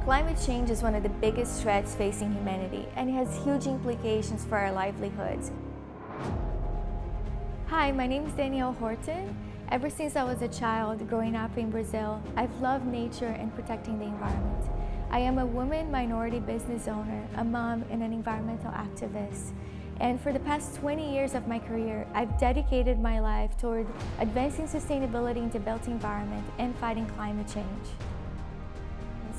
Climate change is one of the biggest threats facing humanity, and it has huge implications for our livelihoods. Hi, my name is Danielle Horton. Ever since I was a child growing up in Brazil, I've loved nature and protecting the environment. I am a woman minority business owner, a mom, and an environmental activist. And for the past 20 years of my career, I've dedicated my life toward advancing sustainability in the built environment and fighting climate change.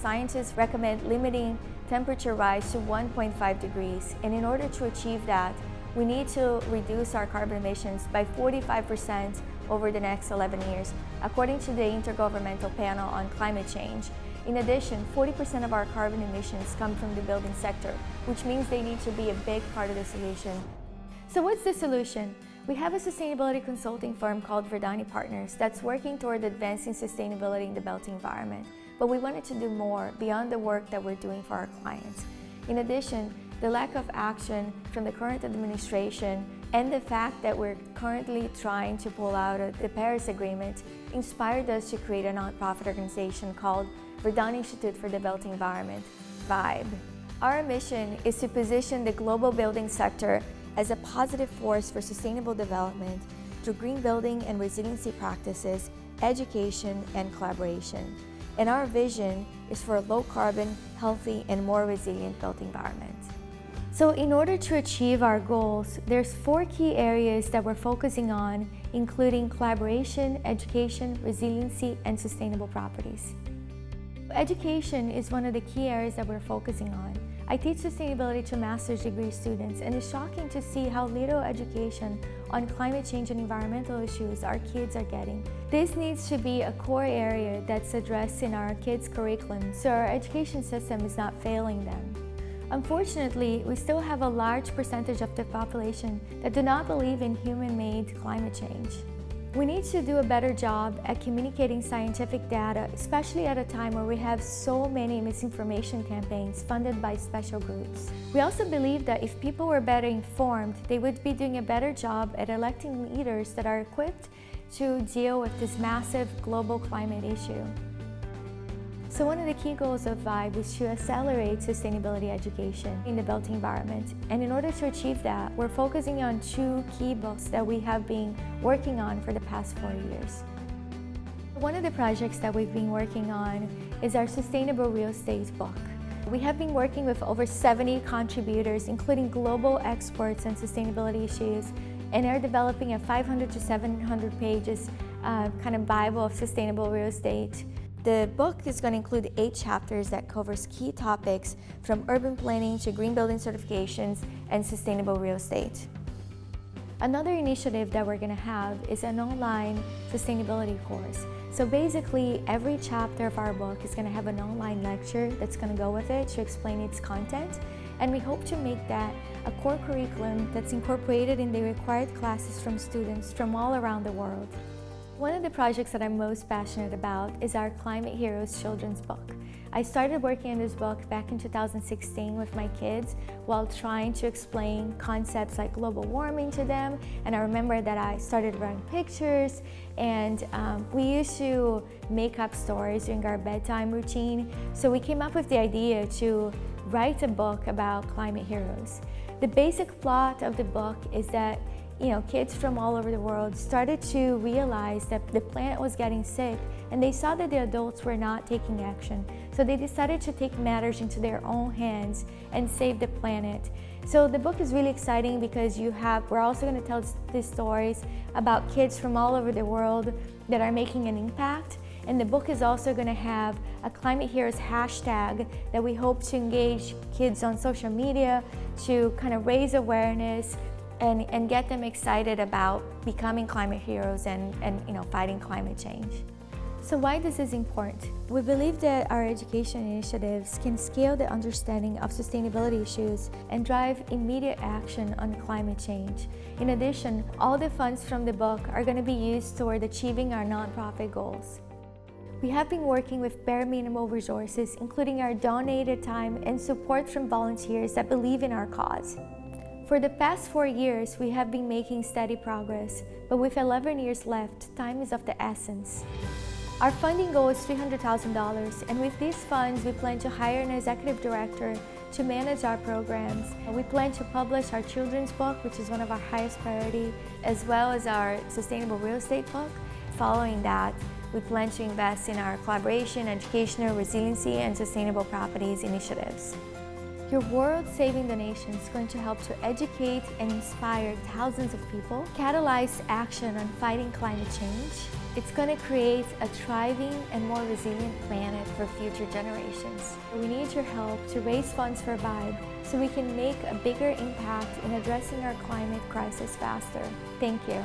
Scientists recommend limiting temperature rise to 1.5 degrees, and in order to achieve that, we need to reduce our carbon emissions by 45% over the next 11 years, according to the Intergovernmental Panel on Climate Change. In addition, 40% of our carbon emissions come from the building sector, which means they need to be a big part of the solution. So what's the solution? We have a sustainability consulting firm called Verdani Partners that's working toward advancing sustainability in the built environment. But we wanted to do more beyond the work that we're doing for our clients. In addition, the lack of action from the current administration and the fact that we're currently trying to pull out of the Paris Agreement inspired us to create a nonprofit organization called Verdani Institute for the Built Environment, VIBE. Our mission is to position the global building sector as a positive force for sustainable development through green building and resiliency practices, education, and collaboration. And our vision is for a low-carbon, healthy, and more resilient built environment. So in order to achieve our goals, there's 4 key areas that we're focusing on, including collaboration, education, resiliency, and sustainable properties. Education is one of the key areas that we're focusing on. I teach sustainability to master's degree students, and it's shocking to see how little education on climate change and environmental issues our kids are getting. This needs to be a core area that's addressed in our kids' curriculum, so our education system is not failing them. Unfortunately, we still have a large percentage of the population that do not believe in human-made climate change. We need to do a better job at communicating scientific data, especially at a time where we have so many misinformation campaigns funded by special groups. We also believe that if people were better informed, they would be doing a better job at electing leaders that are equipped to deal with this massive global climate issue. So one of the key goals of VIBE is to accelerate sustainability education in the built environment. And in order to achieve that, we're focusing on 2 key books that we have been working on for the past 4 years. One of the projects that we've been working on is our Sustainable Real Estate book. We have been working with over 70 contributors, including global experts on sustainability issues, and are developing a 500 to 700 pages kind of Bible of sustainable real estate. The book is going to include 8 chapters that covers key topics from urban planning to green building certifications and sustainable real estate. Another initiative that we're going to have is an online sustainability course. So basically, every chapter of our book is going to have an online lecture that's going to go with it to explain its content. And we hope to make that a core curriculum that's incorporated in the required classes from students from all around the world. One of the projects that I'm most passionate about is our Climate Heroes children's book. I started working on this book back in 2016 with my kids while trying to explain concepts like global warming to them. And I remember that I started drawing pictures, and we used to make up stories during our bedtime routine. So we came up with the idea to write a book about climate heroes. The basic plot of the book is that kids from all over the world started to realize that the planet was getting sick, and they saw that the adults were not taking action. So they decided to take matters into their own hands and save the planet. So the book is really exciting because we're also going to tell these stories about kids from all over the world that are making an impact. And the book is also going to have a Climate Heroes hashtag that we hope to engage kids on social media to kind of raise awareness and get them excited about becoming climate heroes and fighting climate change. So why this is important? We believe that our education initiatives can scale the understanding of sustainability issues and drive immediate action on climate change. In addition, all the funds from the book are going to be used toward achieving our nonprofit goals. We have been working with bare minimum resources, including our donated time and support from volunteers that believe in our cause. For the past 4 years, we have been making steady progress, but with 11 years left, time is of the essence. Our funding goal is $300,000, and with these funds, we plan to hire an executive director to manage our programs. We plan to publish our children's book, which is one of our highest priority, as well as our sustainable real estate book. Following that, we plan to invest in our collaboration, educational, resiliency, and sustainable properties initiatives. Your world-saving donation is going to help to educate and inspire thousands of people, catalyze action on fighting climate change. It's going to create a thriving and more resilient planet for future generations. We need your help to raise funds for Vibe so we can make a bigger impact in addressing our climate crisis faster. Thank you.